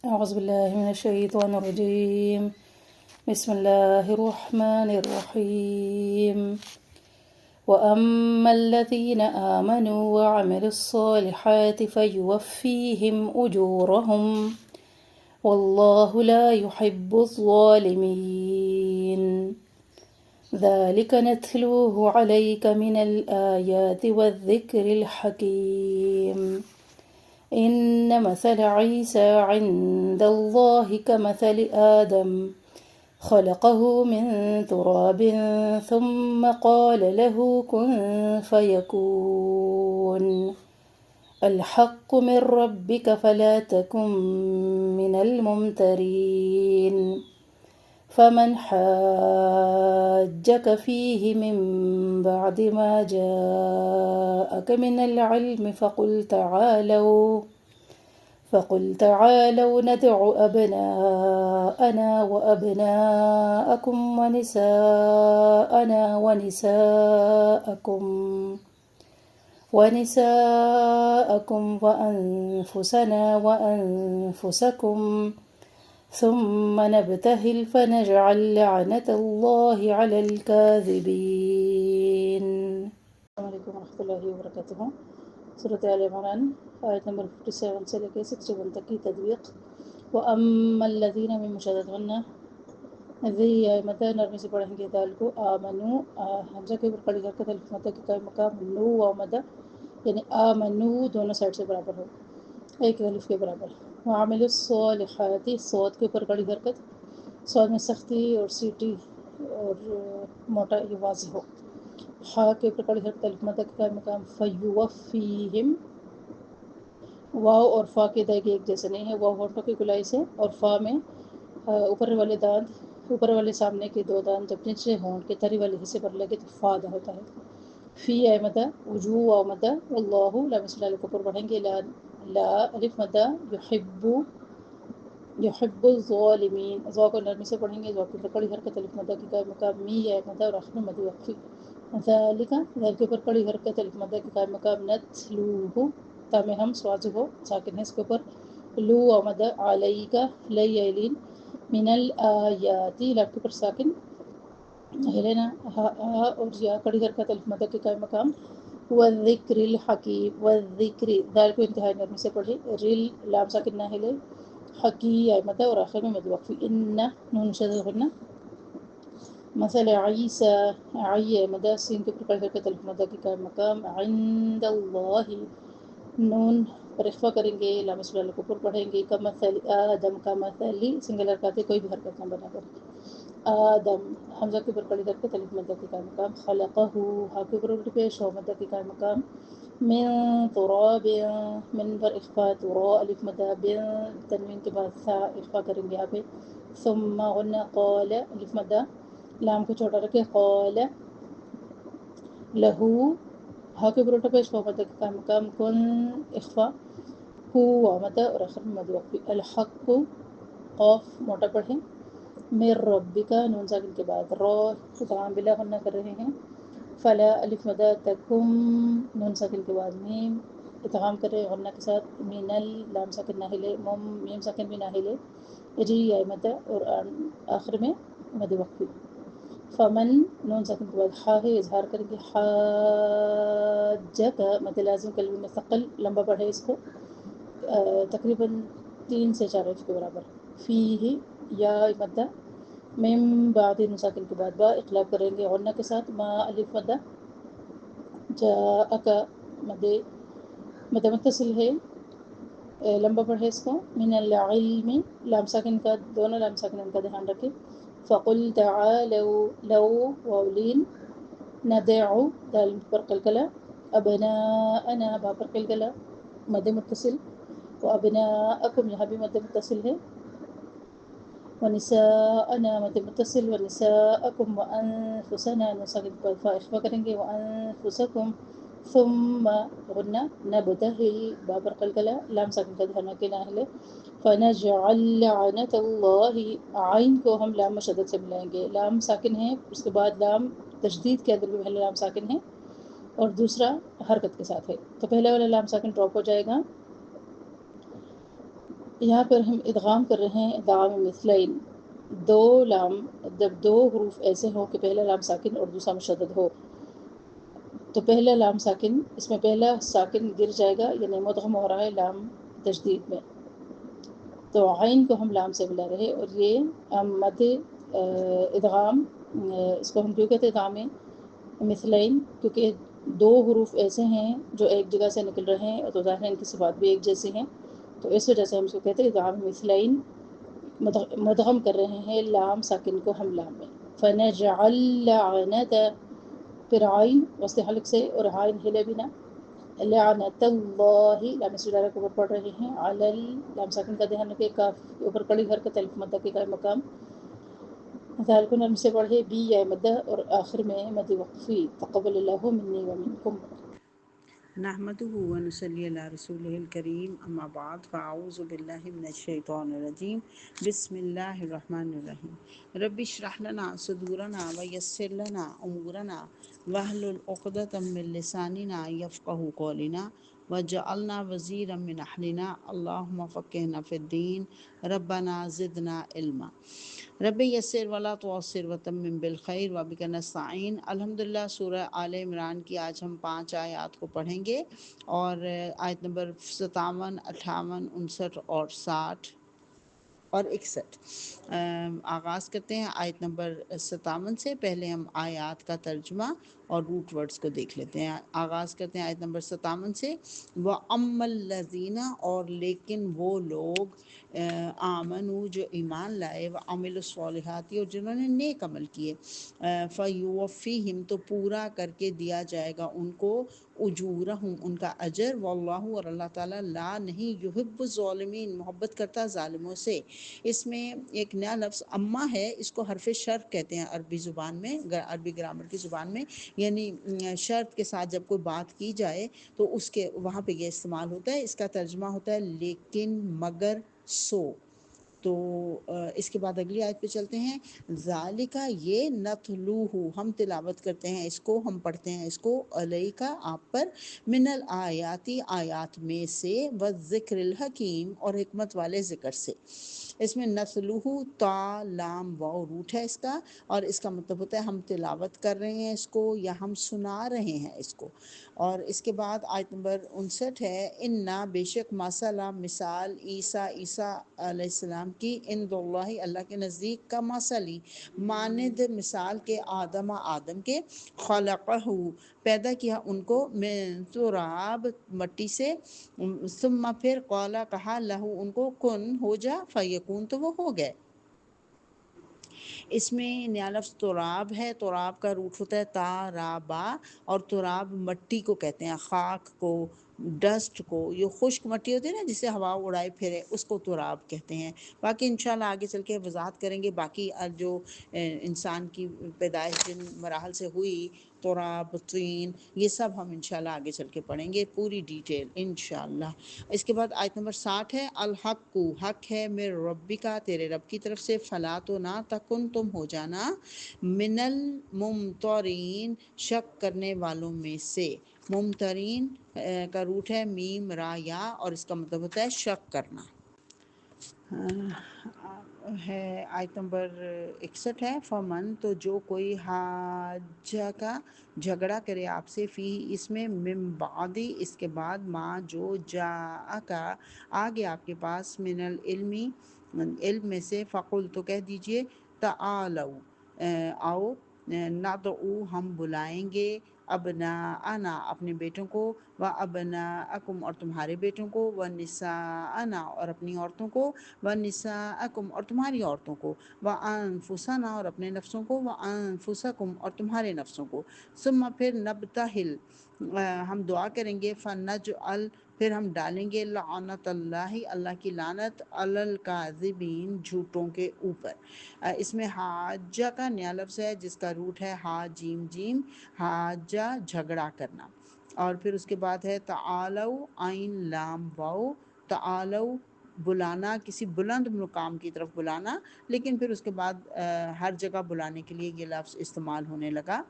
أعوذ بالله من الشيطان الرجيم. بسم الله الرحمن الرحيم. وأما الذين آمنوا وعملوا الصالحات فيوفيهم أجورهم والله لا يحب الظالمين. ذلك نتلوه عليك من الآيات والذكر الحكيم. إن مثل عيسى عند الله كمثل آدم خلقه من تراب ثم قال له كن فيكون. الحق من ربك فلا تكن من الممترين. فمن حاجك فيه من بعد ما جاءك من العلم فقل تعالوا ندع أبناءنا وأبناءكم ونساءكم وأنفسنا وأنفسكم ثم نبتهل فنجعل لعنة الله على الكاذبين. السلام علیکم ورحمۃ اللہ وبرکاتہ. سورۃ آل عمران آیت نمبر 57 سے لے کے 61 تک کی تدویق. وَأَمَّا الَّذِينَ من مشدد غنہ ذی مدہ نرمی سے پڑھیں گے دال کو. آمنو حمزہ کے اوپر کڑی حرکت الف مدہ کی قائم مقام نو و مدہ یعنی آمنو دونوں سائڈ سے برابر ہو ایک الف کے برابر. وعملوا الصالحات صوت کے اوپر کڑی حرکت صوت میں سختی اور سیٹی اور موٹا یہ واضح ہو. ہا کے اوپر کڑی حرکت الف مدہ کی قائم مقام فیوفیہم. واو اور فا کے دائیں ایک جیسے نہیں ہے. واو ہونٹوں کی گلائی سے اور فا میں اوپر والے دانت اوپر والے سامنے کے دو دانت جب نیچے ہونٹ کے تری والے حصے پر لگے تو فا ادا ہوتا ہے. فی اے مدہ وجو واو مدہ واللہ لام صلی اللہ کے اوپر پڑھیں گے. لا الف مدہ یحب الظالمین. ذا کو نرمی سے پڑھیں گے. ذا کے اوپر کڑی حرکت الف مدہ کی قائم مقام می اے مدہ اور آخر میں مد وقفی. ذالک ذال کے اوپر کڑی حرکت الف مدہ کی قائم مقام نتلوہ تا میں ہم سواز ہو ساکن ہے اس کے اوپر. لو و مدہ علیکہ لئی ایلین من الآیاتی لام کے اوپر ساکن ہلینا اور یا کڑی حرکت الف مدہ کے قائم مقام. والذکر الحکیم. والذکر دال کو انتہائی نرمی سے پڑھے. ریل لام ساکن نہ ہلے. حکی یا مدہ اور آخر میں مد وقفی. ان نون شدہ غنہ. مثل عیسیٰ عی مدہ سین کے اوپر کڑی حرکت الف مدہ کی قائم مقام عند اللہ نون پر اخفا کریں گے. لام صلی اللہ کے اوپر پڑھیں گے. کمثل آدم کمثلی سنگل حرکات کوئی بھی حرکت نہ بنا کر. آدم حمزہ کے اوپر کڑی حرکت الف مدہ کی قائم مقام. خلقہ ہا کے اوپر الٹ پیش و مدہ کی قائم مقام. من تراب من پر اخفا ترا الف مدہ بن تنوین کے بعد ثا اخفا کریں گے یہاں پہ. ثم غنہ قال الف مدہ لام کو چھوٹا رکھے. قال لہو ہا کے اوپر الٹا پیش و مدہ کی قائم مقام. کن اخفا ہو مدہ اور آخر میں مد وقفی. الحق قاف موٹا پڑھیں. من ربک نون ساکن کے بعد را ادغام بلا غنہ کر رہے ہیں. فلا الف مدہ تکم نون ساکن کے بعد میم ادغام کر رہے ہیں غنہ کے ساتھ. من لام ساکن نہ ہلے. میم ساکن بھی نہ ہلے. ری یا مدہ اور آخر میں مد وقفی. فمن نون ساکن کے بعد ہا ہے اظہار کریں گے. حاجک مد لازم کلمہ میں ثقل لمبا پڑھے اس کو تقریباً 3 سے 4 الف کے برابر. فیہ یا مدہ من بعد نون ساکن کے بعد با اقلاب کریں گے غنہ کے ساتھ. ما الف مدہ جاءک مد متصل ہے لمبا پڑھے اس کو. من العلم لام ساکن کا دونوں لام ساکن ان کا دھیان رکھیں. فقل تعالوا لو واولین ندعو دال پر قلقلہ. ابناءنا با پر قلقلہ مد متصل. وابناءکم یہاں بھی مد متصل ہے. ونساءنا مد متصل. ونساءکم وانفسنا نون ساکن پر فا اخفا کریں گے. وانفسکم ثم غنہ نبتہل با پر قلقلہ لام ساکن کا دھیان رکھے نہ ہلے. فنجعل لعنت اللہ عین کو ہم لام مشدد سے ملائیں گے. لام ساکن ہے اس کے بعد لام تشدید کے اندر بھی پہلے لام ساکن ہے اور دوسرا حرکت کے ساتھ ہے تو پہلے والا لام ساکن ڈراپ ہو جائے گا. یہاں پر ہم ادغام کر رہے ہیں ادغام مثلین، دو لام، جب دو حروف ایسے ہوں کہ پہلا لام ساکن اور دوسرا مشدد ہو، تو پہلا لام ساکن، اس میں پہلا ساکن گر جائے گا، یعنی مدغم ہو رہا ہے لام تشدید میں، تو عین کو ہم لام سے ملا رہے، اور یہ مد ادغام، اس کو ہم کیوں کہتے ہیں ادغام مثلین، کیونکہ دو حروف ایسے ہیں جو ایک جگہ سے نکل رہے ہیں، تو ظاہر ہے ان کی صفات بھی ایک جیسی ہیں، تو اس وجہ سے ہم اس کو کہتے ہیں ادغام مثلین، مدغم کر رہے ہیں لام ساکن کو ہم لام میں. فنجعل لعنت، پھر عین وسط حلق سے اور عین ہلے بھی نہ، لعنت اللہ، لام سجارہ کے اوپر پڑھ رہے ہیں، لام ساکن کا دھیان رکھے، کاف کے اوپر کڑی حرکت الف مدہ کے قائم مقام، ذال کو نرم سے پڑھے، بی یا مدہ، اور آخر میں مد وقفی، تقبل اللہ منی ومنکم. نحمده ونصلي على رسوله الكريم اما بعد فاعوذ بالله من الشیطان الرجیم بسم اللہ الرحمن الرحیم رب اشرح لنا صدورنا ويسر لنا امورنا واحلل عقدة من لساننا يفقهوا قولنا وجعلنا وزيرا من اهلنا اللهم فقهنا في الدين ربنا زدنا علما رب یسر ولا تعسر وتمم بالخیر وبک نستعین. الحمدللہ سورہ آل عمران کی آج ہم 5 آیات کو پڑھیں گے، اور آیت نمبر 57، 58، 59 اور 60 اور 61. آغاز کرتے ہیں آیت نمبر 57 سے. پہلے ہم آیات کا ترجمہ اور روٹ ورڈز کو دیکھ لیتے ہیں. آغاز کرتے ہیں آیت نمبر 57 سے. وَأَمَّا الَّذِينَ، اور لیکن وہ لوگ، آمنو جو ایمان لائے، وَعَمِلُوا الصَّالِحَاتِ اور جنہوں نے نیک عمل کیے، فَيُوَفِّيهِمْ تو پورا کر کے دیا جائے گا ان کو، اجورہم ان کا اجر، واللہ اور اللہ تعالیٰ، لا نہیں، یحب الظالمین محبت کرتا ظالموں سے. اس میں ایک نیا لفظ اما ہے، اس کو حرف شرط کہتے ہیں عربی زبان میں، عربی گرامر کی زبان میں، یعنی شرط کے ساتھ جب کوئی بات کی جائے تو اس کے وہاں پہ یہ استعمال ہوتا ہے. اس کا ترجمہ ہوتا ہے لیکن، مگر، سو. تو اس کے بعد اگلی آیت پہ چلتے ہیں. ذالکا یہ، نتلوہ ہم تلاوت کرتے ہیں اس کو، ہم پڑھتے ہیں اس کو، علیکا آپ پر، من الآیاتی آیات میں سے، والذکر الحکیم اور حکمت والے ذکر سے. اس میں نتلوہ، تا لام واو روٹ ہے اس کا، اور اس کا مطلب ہوتا ہے ہم تلاوت کر رہے ہیں اس کو، یا ہم سنا رہے ہیں اس کو. اور اس کے بعد آیت نمبر 59 ہے. انا بے شک، مثلا مثال، عیسیٰ علیہ السلام کی، عند اللہ اللہ کے نزدیک، کا مثلی مانند مثال کے، آدم کے، خلقہ پیدا کیا ان کو، من تراب مٹی سے، ثم پھر، قالا کہا، لہو ان کو، کن ہو جا، فیکون تو وہ ہو گئے. اس میں نیا لفظ تراب ہے. تراب کا روٹ ہوتا ہے تارابا، اور تراب مٹی کو کہتے ہیں، خاک کو، ڈسٹ کو. یہ خشک مٹی ہوتی ہے نا جسے ہوا اڑائے پھرے، اس کو تراب کہتے ہیں. باقی انشاءاللہ آگے چل کے وضاحت کریں گے. باقی جو انسان کی پیدائش جن مراحل سے ہوئی، تراب، طین، یہ سب ہم انشاءاللہ آگے چل کے پڑھیں گے پوری ڈیٹیل انشاءاللہ. اس کے بعد آیت نمبر 60 ہے. الحق، حق ہے، من ربک تیرے رب کی طرف سے، فلا تو نہ تکن تم ہو جانا، من الممترین شک کرنے والوں میں سے. ممترین کا روٹ ہے میم را یا، اور اس کا مطلب ہوتا ہے شک کرنا. ہے آیت نمبر 61 ہے. فمن تو جو کوئی، حاجہ کا جھگڑا کرے آپ سے، فی اس میں، من بعدی اس کے بعد، ما جو، جا کا آ گیا آپ کے پاس، من العلمی علم میں سے، فقل تو کہہ دیجئے، تعالو آؤ، ندعو ہم بلائیں گے، ابناءنا اپنے بیٹوں کو، و ابناءکم اور تمہارے بیٹوں کو، و نساءنا اور اپنی عورتوں کو، و نساءکم اور تمہاری عورتوں کو، و انفسنا اور اپنے نفسوں کو، و انفسکم اور تمہارے نفسوں کو. ثم پھر، نبتہل ہم دعا کریں گے، فنجعل پھر ہم ڈالیں گے، لعنت اللہ اللہ کی لعنت، علی الکاذبین جھوٹوں کے اوپر. اس میں حاجہ کا نیا لفظ ہے جس کا روٹ ہے ہا جیم جیم، حاجہ جھگڑا کرنا. اور پھر اس کے بعد ہے تعالو، عین لام واو، تعالو بلانا، کسی بلند مقام کی طرف بلانا. لیکن پھر اس کے بعد ہر جگہ بلانے کے لیے یہ لفظ استعمال ہونے لگا.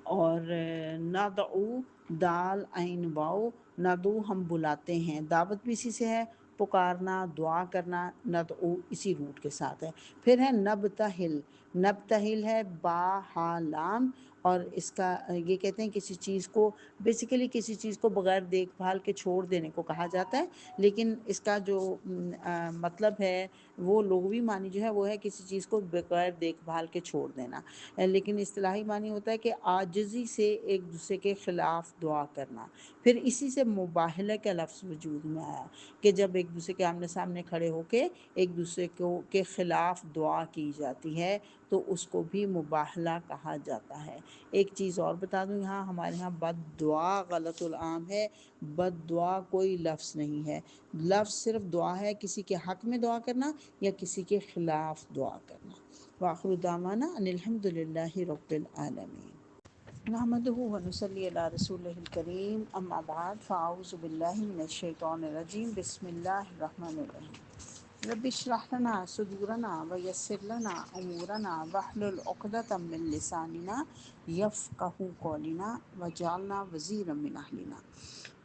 اور ندعو، دال عین واو، ندعو ہم بلاتے ہیں، دعوت بھی اسی سے ہے، پکارنا، دعا کرنا، ندعو اسی روٹ کے ساتھ ہے۔ پھر ہے نبتہل، نبتہل ہے با ہا لام، اور اس کا یہ کہتے ہیں کسی چیز کو بیسیکلی کسی چیز کو بغیر دیکھ بھال کے چھوڑ دینے کو کہا جاتا ہے، لیکن اس کا جو مطلب ہے وہ لغوی معنی جو ہے وہ ہے کسی چیز کو بغیر دیکھ بھال کے چھوڑ دینا، لیکن اصطلاحی معنی ہوتا ہے کہ عاجزی سے ایک دوسرے کے خلاف دعا کرنا۔ پھر اسی سے مباہلہ کا لفظ وجود میں آیا کہ جب ایک دوسرے کے آمنے سامنے کھڑے ہو کے ایک دوسرے کے خلاف دعا کی جاتی ہے تو اس کو بھی مباہلہ کہا جاتا ہے۔ ایک چیز اور بتا دوں، یہاں ہمارے یہاں بد دعا غلط العام ہے، بد دعا کوئی لفظ نہیں ہے، لفظ صرف دعا ہے، کسی کے حق میں دعا کرنا یا کسی کے خلاف دعا کرنا۔ وآخر دعوانا ان الحمد للہ رب العالمین۔ نحمده ونصلی علی رسولہ الکریم، اما بعد فاعوذ باللہ من الشیطان الرجیم، بسم اللہ الرحمن الرحیم۔ رب اشرح لنا صدورنا ویسر لنا امورنا واحلل عقدۃ من لساننا یفقہوا قولنا واجعلنا وزیرا من اہلنا۔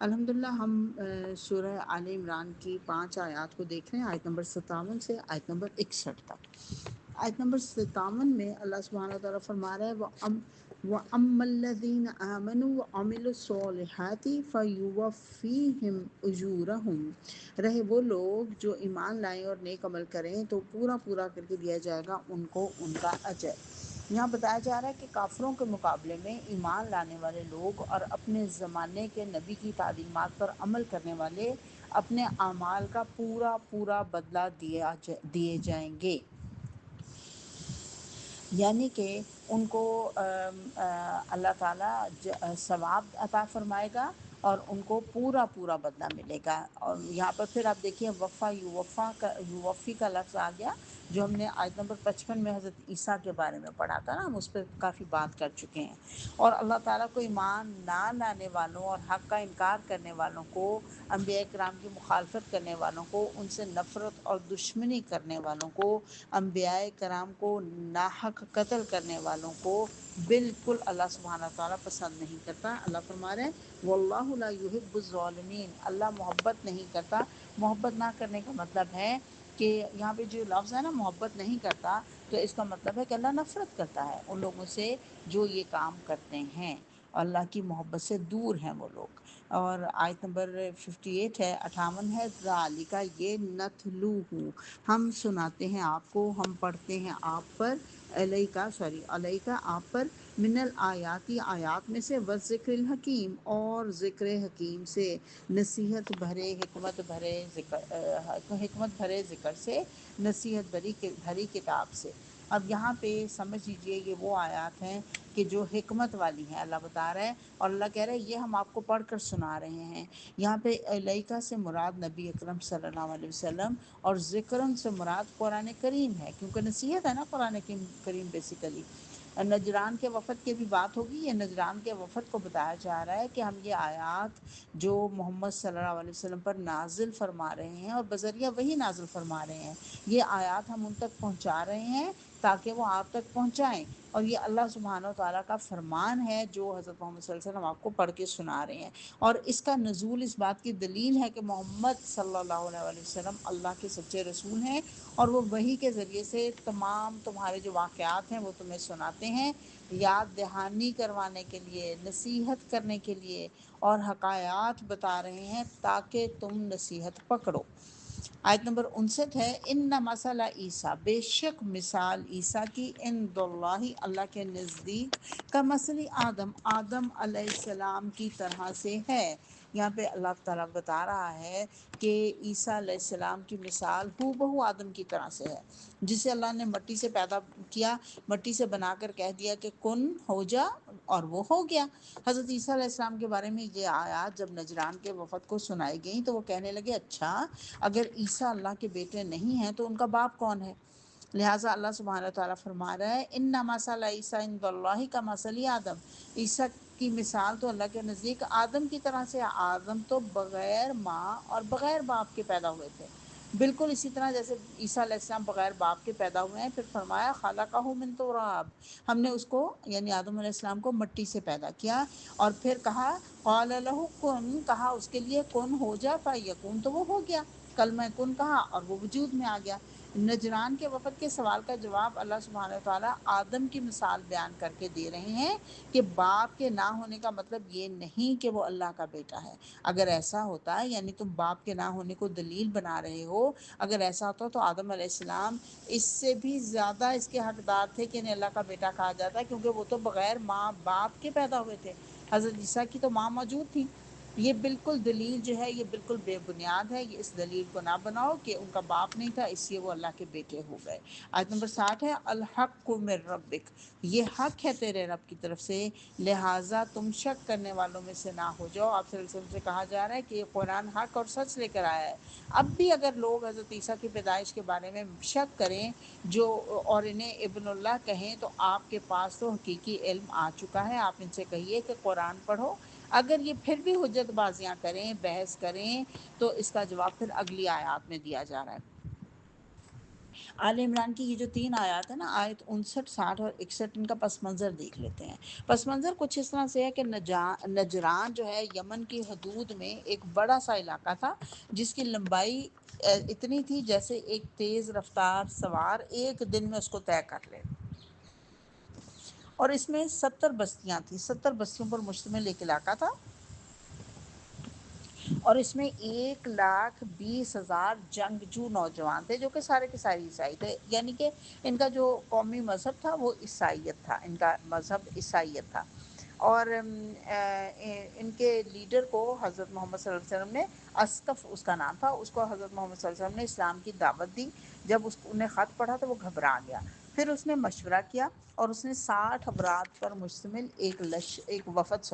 الحمدللہ ہم سورہ آل عمران کی 5 آیات کو دیکھ رہے ہیں، آیت نمبر 57 سے آیت نمبر 61 تک۔ آیت نمبر 57 میں اللہ سبحانہ وتعالیٰ فرما رہا ہے وَأَمَّا الَّذِينَ آمَنُوا وَعَمِلُوا الصَّالِحَاتِ فَيُوَفِّيهِمْ أُجُورَهُمْ، رہے وہ لوگ جو ایمان لائیں اور نیک عمل کریں تو پورا کر کے دیا جائے گا ان کو ان کا اجر۔ یہاں بتایا جا رہا ہے کہ کافروں کے مقابلے میں ایمان لانے والے لوگ اور اپنے زمانے کے نبی کی تعلیمات پر عمل کرنے والے اپنے اعمال کا پورا بدلہ دیے جائیں گے، یعنی کہ ان کو اللہ تعالیٰ ثواب عطا فرمائے گا اور ان کو پورا بدلہ ملے گا۔ اور یہاں پر پھر آپ دیکھیے یوفی کا لفظ آ گیا، جو ہم نے آیت نمبر 55 میں حضرت عیسیٰ کے بارے میں پڑھا تھا نا، ہم اس پہ کافی بات کر چکے ہیں۔ اور اللہ تعالیٰ کو ایمان نہ لانے والوں اور حق کا انکار کرنے والوں کو، انبیاء کرام کی مخالفت کرنے والوں کو، ان سے نفرت اور دشمنی کرنے والوں کو، انبیاء کرام کو ناحق قتل کرنے والوں کو بالکل اللہ سبحانہ تعالیٰ پسند نہیں کرتا۔ اللہ فرما رہے ہیں واللہ لا یحب الظالمین، اللہ محبت نہیں کرتا۔ محبت نہ کرنے کا مطلب ہے کہ یہاں پہ جو لفظ ہے نا محبت نہیں کرتا، تو اس کا مطلب ہے کہ اللہ نفرت کرتا ہے ان لوگوں سے جو یہ کام کرتے ہیں، اللہ کی محبت سے دور ہیں وہ لوگ۔ اور آیت نمبر 58 ہے، 58 ہے، ذالک یہ نتلوہ، ہم سناتے ہیں آپ کو، ہم پڑھتے ہیں آپ پر، علیکہ آپ پر، من الآیاتی آیات میں سے، والذکر الحکیم اور ذکر حکیم سے، نصیحت بھرے حکمت بھرے ذکر سے، نصیحت بھری کتاب سے۔ اب یہاں پہ سمجھ لیجئے یہ وہ آیات ہیں کہ جو حکمت والی ہیں، اللہ بتا رہا ہے، اور اللہ کہہ رہا ہے یہ ہم آپ کو پڑھ کر سنا رہے ہیں۔ یہاں پہ علیکہ سے مراد نبی اکرم صلی اللہ علیہ وسلم، اور ذکرن سے مراد قرآن کریم ہے، کیونکہ نصیحت ہے نا قرآن کریم بیسیکلی۔ نجران کے وفد کی بھی بات ہوگی، یہ نجران کے وفد کو بتایا جا رہا ہے کہ ہم یہ آیات جو محمد صلی اللہ علیہ وسلم پر نازل فرما رہے ہیں اور بذریعہ وہی نازل فرما رہے ہیں، یہ آیات ہم ان تک پہنچا رہے ہیں تاکہ وہ آپ تک پہنچائیں، اور یہ اللہ سبحانہ و تعالیٰ کا فرمان ہے جو حضرت محمد صلی اللہ علیہ وسلم آپ کو پڑھ کے سنا رہے ہیں۔ اور اس کا نزول اس بات کی دلیل ہے کہ محمد صلی اللہ علیہ وسلم اللہ کے سچے رسول ہیں، اور وہ وحی کے ذریعے سے تمام تمہارے جو واقعات ہیں وہ تمہیں سناتے ہیں، یاد دہانی کروانے کے لیے، نصیحت کرنے کے لیے، اور حقائق بتا رہے ہیں تاکہ تم نصیحت پکڑو۔ آیت نمبر 59 ہے، ان مثل عیسیٰ، بے شک مثال عیسیٰ کی، عند اللہ اللہ کے نزدیک، کا مثل آدم علیہ السلام کی طرح سے ہے۔ یہاں پہ اللہ تعالیٰ بتا رہا ہے کہ عیسیٰ علیہ السلام کی مثال ہو بہو آدم کی طرح سے ہے، جسے اللہ نے مٹی سے پیدا کیا، مٹی سے بنا کر کہہ دیا کہ کن ہو جا، اور وہ ہو گیا۔ حضرت عیسیٰ علیہ السلام کے بارے میں یہ آیات جب نجران کے وفد کو سنائی گئیں تو وہ کہنے لگے اچھا اگر عیسیٰ اللہ کے بیٹے نہیں ہیں تو ان کا باپ کون ہے؟ لہٰذا اللہ سبحانہ تعالیٰ فرما رہا ہے ان مثل عیسیٰ عند اللہ کا مثل آدم، عیسیٰ کی مثال تو اللہ کے نزدیک آدم کی طرح سے، آدم تو بغیر ماں اور بغیر باپ کے پیدا ہوئے تھے، بالکل اسی طرح جیسے عیسیٰ علیہ السلام بغیر باپ کے پیدا ہوئے ہیں۔ پھر فرمایا خلقہ من تراب، ہم نے اس کو یعنی آدم علیہ السلام کو مٹی سے پیدا کیا، اور پھر کہا قال لہ کن، کہا اس کے لیے کن ہو جا، فیکون، تو وہ ہو گیا۔ کلمہ کن کہا اور وہ وجود میں آ گیا۔ نجران کے وفد کے سوال کا جواب اللہ سبحانہ وتعالیٰ آدم کی مثال بیان کر کے دے رہے ہیں کہ باپ کے نہ ہونے کا مطلب یہ نہیں کہ وہ اللہ کا بیٹا ہے۔ اگر ایسا ہوتا ہے، یعنی تم باپ کے نہ ہونے کو دلیل بنا رہے ہو، اگر ایسا ہوتا تو آدم علیہ السلام اس سے بھی زیادہ اس کے حقدار تھے کہ انہیں اللہ کا بیٹا کہا جاتا ہے، کیونکہ وہ تو بغیر ماں باپ کے پیدا ہوئے تھے۔ حضرت عیسیٰ کی تو ماں موجود تھی۔ یہ بالکل دلیل جو ہے یہ بالکل بے بنیاد ہے، یہ اس دلیل کو نہ بناؤ کہ ان کا باپ نہیں تھا اس لیے وہ اللہ کے بیٹے ہو گئے۔ آیت نمبر 60 ہے، الحق من ربک، یہ حق ہے تیرے رب کی طرف سے، لہٰذا تم شک کرنے والوں میں سے نہ ہو جاؤ۔ آپ صلی اللہ علیہ وسلم سے کہا جا رہا ہے کہ یہ قرآن حق اور سچ لے کر آیا ہے۔ اب بھی اگر لوگ حضرت عیسیٰ کی پیدائش کے بارے میں شک کریں جو اور انہیں ابن اللہ کہیں، تو آپ کے پاس تو حقیقی علم آ چکا ہے۔ آپ ان سے کہیے کہ قرآن پڑھو۔ اگر یہ پھر بھی حجت بازیاں کریں، بحث کریں، تو اس کا جواب پھر اگلی آیات میں دیا جا رہا ہے۔ آل عمران کی یہ جو 3 آیات ہیں نا، آیت 59، 60 اور 61، ان کا پس منظر دیکھ لیتے ہیں۔ پس منظر کچھ اس طرح سے ہے کہ نجران جو ہے یمن کی حدود میں ایک بڑا سا علاقہ تھا جس کی لمبائی اتنی تھی جیسے ایک تیز رفتار سوار ایک دن میں اس کو طے کر لے، اور اس میں 70 بستیاں تھیں، 70 بستیوں پر مشتمل ایک علاقہ تھا، اور اس میں 1,20,000 جنگجو نوجوان تھے جو کہ سارے کے سارے عیسائی تھے، یعنی کہ ان کا جو قومی مذہب تھا وہ عیسائیت تھا، ان کا مذہب عیسائیت تھا۔ اور ان کے لیڈر کو حضرت محمد صلی اللہ علیہ وسلم نے، اسقف اس کا نام تھا، اس کو حضرت محمد صلی اللہ علیہ وسلم نے اسلام کی دعوت دی۔ جب نے خط پڑھا تو وہ گھبرا گیا، پھر اس نے مشورہ کیا اور اس نے 60 افراد پر مشتمل ایک وفد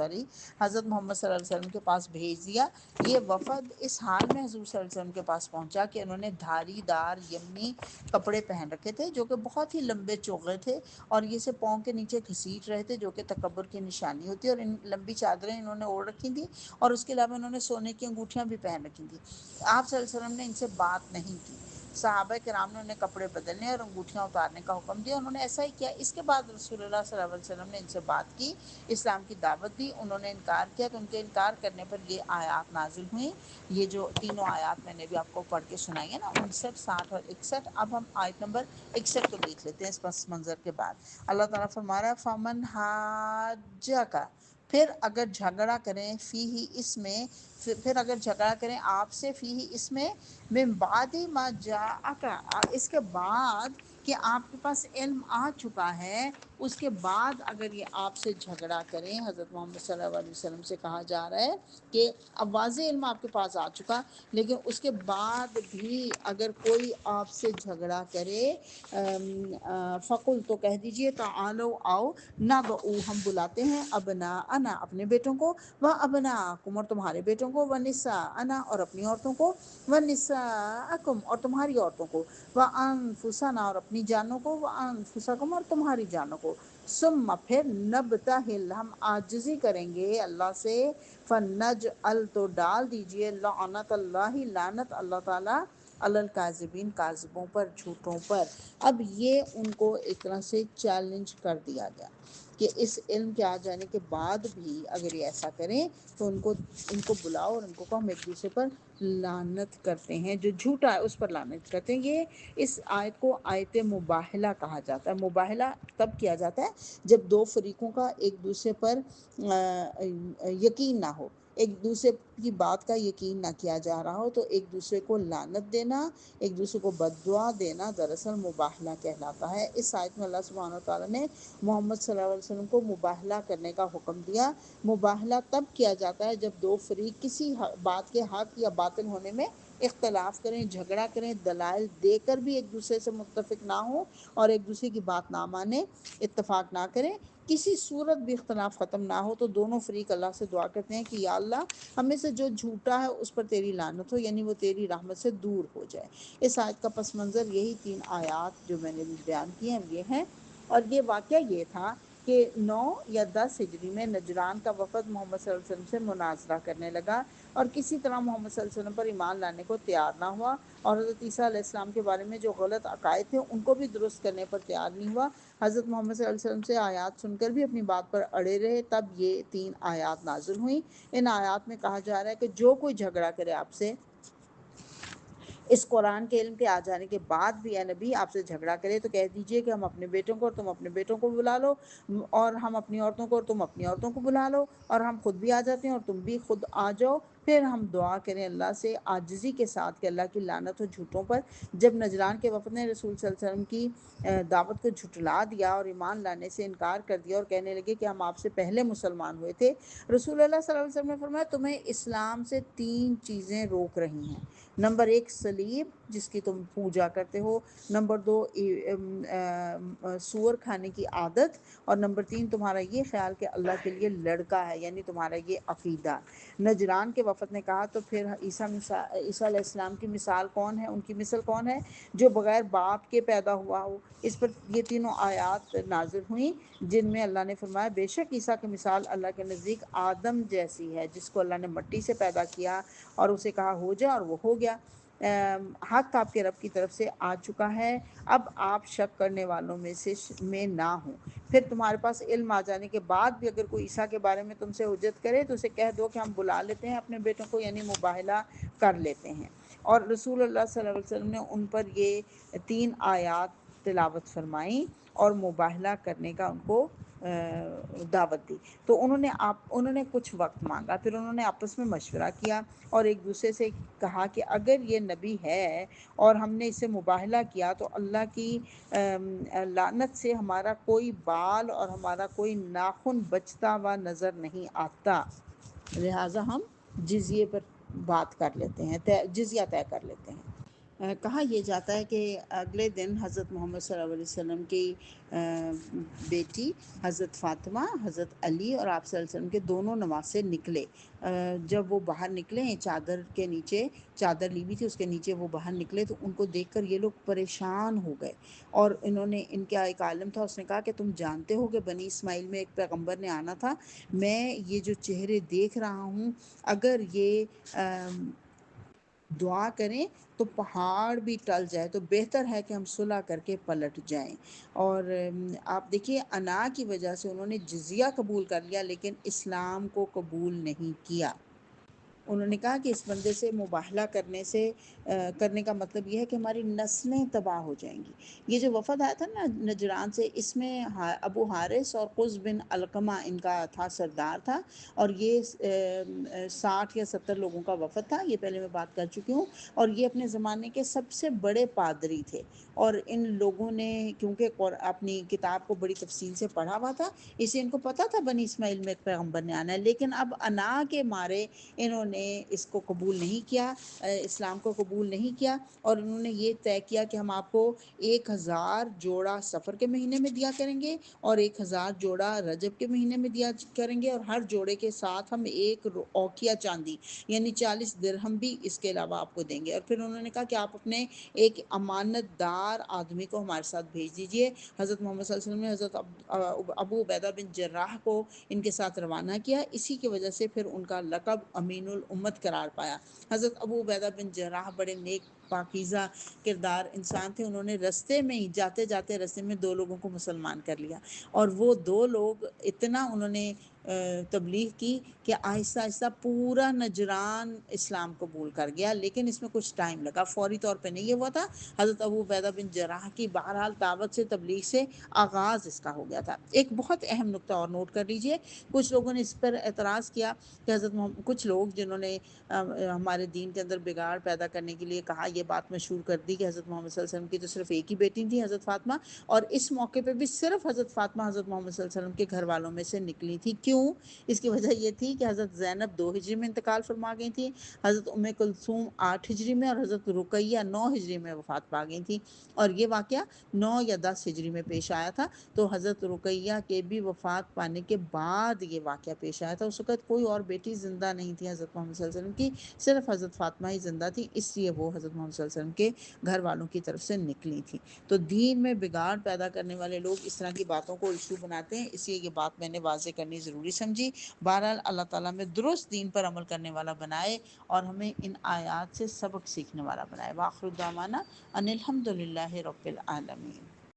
حضرت محمد صلی اللہ علیہ وسلم کے پاس بھیج دیا۔ یہ وفد اس حال میں حضور صلی اللہ علیہ وسلم کے پاس پہنچا کہ انہوں نے دھاری دار یمنی کپڑے پہن رکھے تھے جو کہ بہت ہی لمبے چوغے تھے، اور یہ سے پاؤں کے نیچے گھسیٹ رہے تھے جو کہ تکبر کی نشانی ہوتی ہے، اور ان لمبی چادریں انہوں نے اوڑھ رکھی تھیں، اور اس کے علاوہ انہوں نے سونے کی انگوٹھیاں بھی پہن رکھی تھیں۔ آپ صلی اللہ علیہ وسلم نے ان سے بات نہیں کی۔ صحابہ کرام نے انہیں کپڑے بدلنے اور انگوٹھیاں اتارنے کا حکم دیا، انہوں نے ایسا ہی کیا۔ اس کے بعد رسول اللہ صلی اللہ علیہ وسلم نے ان سے بات کی، اسلام کی دعوت دی، انہوں نے انکار کیا، تو ان کے انکار کرنے پر یہ آیات نازل ہوئیں۔ یہ جو تینوں آیات میں نے بھی آپ کو پڑھ کے سنائی ہے نا، 59، 60 اور 61۔ اب ہم آیت نمبر 61 کو دیکھ لیتے ہیں اس پس منظر کے بعد۔ اللہ تعالیٰ فرما رہا ہے فَمَنْ حَاجَّكَ، پھر اگر جھگڑا کریں فیہ اس میں، پھر اگر جھگڑا کریں آپ سے فیہ اس میں، من بعد ما جاءک، اس کے بعد کہ آپ کے پاس علم آ چکا ہے، اس کے بعد اگر یہ آپ سے جھگڑا کریں، حضرت محمد صلی اللہ علیہ وسلم سے کہا جا رہا ہے کہ اب واضح علم آپ کے پاس آ چکا، لیکن اس کے بعد بھی اگر کوئی آپ سے جھگڑا کرے، فقل تو کہہ دیجئے، تعالو آؤ، ندعو ہم بلاتے ہیں، ابناءنا اپنے بیٹوں کو، و ابناءکم اور تمہارے بیٹوں کو، و نساءنا اور اپنی عورتوں کو، و نساءکم اور تمہاری عورتوں کو، و انفسنا اور اپنی جانوں کو، و انفسکم اور تمہاری جانوں کو، ثم پھر نبتہل ہم عاجزی کریں گے اللہ سے، فنجعل تو ڈال دیجئے، لعنت اللہ لعنت اللہ تعالیٰ، علی الکاذبین کاذبوں پر، جھوٹوں پر۔ اب یہ ان کو ایک طرح سے چیلنج کر دیا گیا کہ اس علم کے آ جانے کے بعد بھی اگر یہ ایسا کریں تو ان کو بلاؤ اور ان کو کہو ہم ایک دوسرے پر لعنت کرتے ہیں، جو جھوٹا ہے اس پر لعنت کرتے ہیں۔ یہ اس آیت کو آیت مباہلہ کہا جاتا ہے۔ مباہلہ تب کیا جاتا ہے جب دو فریقوں کا ایک دوسرے پر یقین نہ ہو، ایک دوسرے کی بات کا یقین نہ کیا جا رہا ہو، تو ایک دوسرے کو لعنت دینا، ایک دوسرے کو بد دعا دینا دراصل مباہلہ کہلاتا ہے۔ اس آیت میں اللہ سبحانہ وتعالیٰ نے محمد صلی اللہ علیہ وسلم کو مباہلہ کرنے کا حکم دیا۔ مباہلہ تب کیا جاتا ہے جب دو فریق کسی بات کے حق یا باطل ہونے میں اختلاف کریں، جھگڑا کریں، دلائل دے کر بھی ایک دوسرے سے متفق نہ ہوں اور ایک دوسرے کی بات نہ مانیں، اتفاق نہ کریں، کسی صورت بھی اختلاف ختم نہ ہو، تو دونوں فریق اللہ سے دعا کرتے ہیں کہ یا اللہ ہمیں سے جو جھوٹا ہے اس پر تیری لعنت ہو، یعنی وہ تیری رحمت سے دور ہو جائے۔ اس آیت کا پس منظر یہی 3 آیات جو میں نے بھی بیان کی ہیں یہ ہیں، اور یہ واقعہ یہ تھا کہ 9 یا 10 ہجری میں نجران کا وفد محمد صلی اللہ علیہ وسلم سے مناظرہ کرنے لگا اور کسی طرح محمد صلی اللہ علیہ وسلم پر ایمان لانے کو تیار نہ ہوا، اور حضرت عیسیٰ علیہ السلام کے بارے میں جو غلط عقائد تھے ان کو بھی درست کرنے پر تیار نہیں ہوا۔ حضرت محمد صلی اللہ علیہ وسلم سے آیات سن کر بھی اپنی بات پر اڑے رہے، تب یہ 3 آیات نازل ہوئیں۔ ان آیات میں کہا جا رہا ہے کہ جو کوئی جھگڑا کرے آپ سے اس قرآن کے علم کے آ جانے کے بعد بھی اے نبی آپ سے جھگڑا کرے تو کہہ دیجئے کہ ہم اپنے بیٹوں کو اور تم اپنے بیٹوں کو بلا لو، اور ہم اپنی عورتوں کو اور تم اپنی عورتوں کو بلا لو، اور ہم خود بھی آ جاتے ہیں اور تم بھی خود آ جاؤ، پھر ہم دعا کریں اللہ سے عاجزی کے ساتھ کہ اللہ کی لعنت ہو جھوٹوں پر۔ جب نجران کے وفد نے رسول صلی اللہ علیہ وسلم کی دعوت کو جھٹلا دیا اور ایمان لانے سے انکار کر دیا اور کہنے لگے کہ ہم آپ سے پہلے مسلمان ہوئے تھے، رسول اللہ صلی اللہ علیہ وسلم نے فرمایا تمہیں اسلام سے 3 چیزیں روک رہی ہیں۔ نمبر 1 صلیب جس کی تم پوجا کرتے ہو، نمبر 2 سور کھانے کی عادت، اور نمبر 3 تمہارا یہ خیال کہ اللہ کے لیے لڑکا ہے، یعنی تمہارا یہ عقیدہ۔ نجران کے وفد نے کہا تو پھر عیسیٰ علیہ السلام کی مثال کون ہے، ان کی مثل کون ہے جو بغیر باپ کے پیدا ہوا ہو؟ اس پر یہ تینوں آیات نازل ہوئیں جن میں اللہ نے فرمایا بے شک عیسیٰ کی مثال اللہ کے نزدیک آدم جیسی ہے، جس کو اللہ نے مٹی سے پیدا کیا اور اسے کہا ہو جا اور وہ ہو گیا۔ حق آپ کے رب کی طرف سے آ چکا ہے، اب آپ شک کرنے والوں میں نہ ہوں۔ پھر تمہارے پاس علم آ جانے کے بعد بھی اگر کوئی عیسیٰ کے بارے میں تم سے حجت کرے تو اسے کہہ دو کہ ہم بلا لیتے ہیں اپنے بیٹوں کو، یعنی مباہلہ کر لیتے ہیں۔ اور رسول اللہ صلی اللہ علیہ وسلم نے ان پر یہ 3 آیات تلاوت فرمائیں اور مباہلہ کرنے کا ان کو دعوت دی۔ تو انہوں نے کچھ وقت مانگا، پھر انہوں نے آپس میں مشورہ کیا اور ایک دوسرے سے کہا کہ اگر یہ نبی ہے اور ہم نے اسے مباہلہ کیا تو اللہ کی لعنت سے ہمارا کوئی بال اور ہمارا کوئی ناخن بچتا ہوا نظر نہیں آتا، لہٰذا ہم جزیے پر بات کر لیتے ہیں، جزیہ طے کر لیتے ہیں۔ کہا یہ جاتا ہے کہ اگلے دن حضرت محمد صلی اللہ علیہ وسلم کی بیٹی حضرت فاطمہ، حضرت علی اور آپ صلی اللہ علیہ وسلم کے دونوں نواسے نکلے۔ جب وہ باہر نکلے چادر کے نیچے، چادر لی ہوئی تھی اس کے نیچے وہ باہر نکلے تو ان کو دیکھ کر یہ لوگ پریشان ہو گئے، اور ان کا ایک عالم تھا، اس نے کہا کہ تم جانتے ہو کہ بنی اسماعیل میں ایک پیغمبر نے آنا تھا، میں یہ جو چہرے دیکھ رہا ہوں اگر یہ دعا کریں تو پہاڑ بھی ٹل جائے، تو بہتر ہے کہ ہم صلح کر کے پلٹ جائیں۔ اور آپ دیکھیے انا کی وجہ سے انہوں نے جزیہ قبول کر لیا لیکن اسلام کو قبول نہیں کیا۔ انہوں نے کہا کہ اس بندے سے مباہلہ کرنے کا مطلب یہ ہے کہ ہماری نسلیں تباہ ہو جائیں گی۔ یہ جو وفد آیا تھا نا نجران سے، اس میں ابو حارث اور قز بن علقمہ ان کا تھا، سردار تھا، اور یہ 60 یا 70 لوگوں کا وفد تھا، یہ پہلے میں بات کر چکی ہوں، اور یہ اپنے زمانے کے سب سے بڑے پادری تھے، اور ان لوگوں نے کیونکہ اپنی کتاب کو بڑی تفصیل سے پڑھا ہوا تھا، اسے ان کو پتہ تھا بنی اسماعیل میں ایک پیغمبر نے آنا ہے، لیکن اب انا کے مارے انہوں نے اس کو قبول نہیں کیا، اسلام کو قبول نہیں کیا، اور انہوں نے یہ طے کیا کہ ہم آپ کو 1000 جوڑا سفر کے مہینے میں دیا کریں گے اور 1000 جوڑا رجب کے مہینے میں دیا کریں گے، اور ہر جوڑے کے ساتھ ہم 1 اوقیہ چاندی یعنی 40 درہم بھی اس کے علاوہ آپ کو دیں گے۔ اور پھر انہوں نے کہا کہ آپ اپنے ایک امانت دار آدمی کو ہمارے ساتھ بھیج دیجئے۔ حضرت محمد صلی اللہ علیہ وسلم نے حضرت ابو عبیدہ بن جراح کو ان کے ساتھ روانہ کیا، اسی کی وجہ سے پھر ان کا لقب امین الامت قرار پایا۔ حضرت ابو عبیدہ بن جراح بڑے نیک پاکیزہ کردار انسان تھے، انہوں نے رستے میں ہی جاتے جاتے رستے میں 2 لوگوں کو مسلمان کر لیا، اور وہ 2 لوگ اتنا انہوں نے تبلیغ کی کہ آہستہ آہستہ پورا نجران اسلام قبول کر گیا، لیکن اس میں کچھ ٹائم لگا، فوری طور پہ نہیں یہ ہوا تھا۔ حضرت ابو عبیدہ بن جراح کی بہرحال دعوت سے، تبلیغ سے آغاز اس کا ہو گیا تھا۔ ایک بہت اہم نقطہ اور نوٹ کر لیجئے، کچھ لوگوں نے اس پر اعتراض کیا کہ کچھ لوگ جنہوں نے ہمارے دین کے اندر بگاڑ پیدا کرنے کے لیے کہا، یہ بات مشہور کر دی کہ حضرت محمد صلی اللہ علیہ وسلم کی تو صرف ایک ہی بیٹی تھی حضرت فاطمہ، اور اس موقع پہ بھی صرف حضرت فاطمہ حضرت محمد صلی اللہ علیہ وسلم کے گھر والوں میں سے نکلی تھی۔ کیوں؟ اس کی وجہ یہ تھی کہ حضرت زینب 2 ہجری میں انتقال فرما گئی تھی، حضرت ام کلثوم 8 ہجری میں، اور حضرت رقیہ 9 ہجری میں وفات پا گئی تھی، اور یہ واقعہ 9 یا 10 ہجری میں پیش آیا تھا۔ تو حضرت رقیہ کے بھی وفات پانے کے بعد یہ واقعہ پیش آیا تھا، اس وقت کوئی اور بیٹی زندہ نہیں تھی حضرت محمد صلی اللہ علیہ وسلم کی، صرف حضرت فاطمہ ہی زندہ تھی، اس لیے وہ حضرت محمد صلی اللہ علیہ وسلم کے گھر والوں کی طرف سے نکلی تھی۔ تو دین میں بگاڑ پیدا کرنے والے لوگ اس طرح کی باتوں کو ایشو بناتے ہیں، اس لیے یہ بات میں نے واضح کرنی ضروری سمجھی۔ بہرحال اللہ تعالیٰ میں درست دین پر عمل کرنے والا بنائے اور ہمیں ان آیات سے سبق سیکھنے والا بنائے۔ وآخر دعوانا ان الحمد للہ رب العالمین۔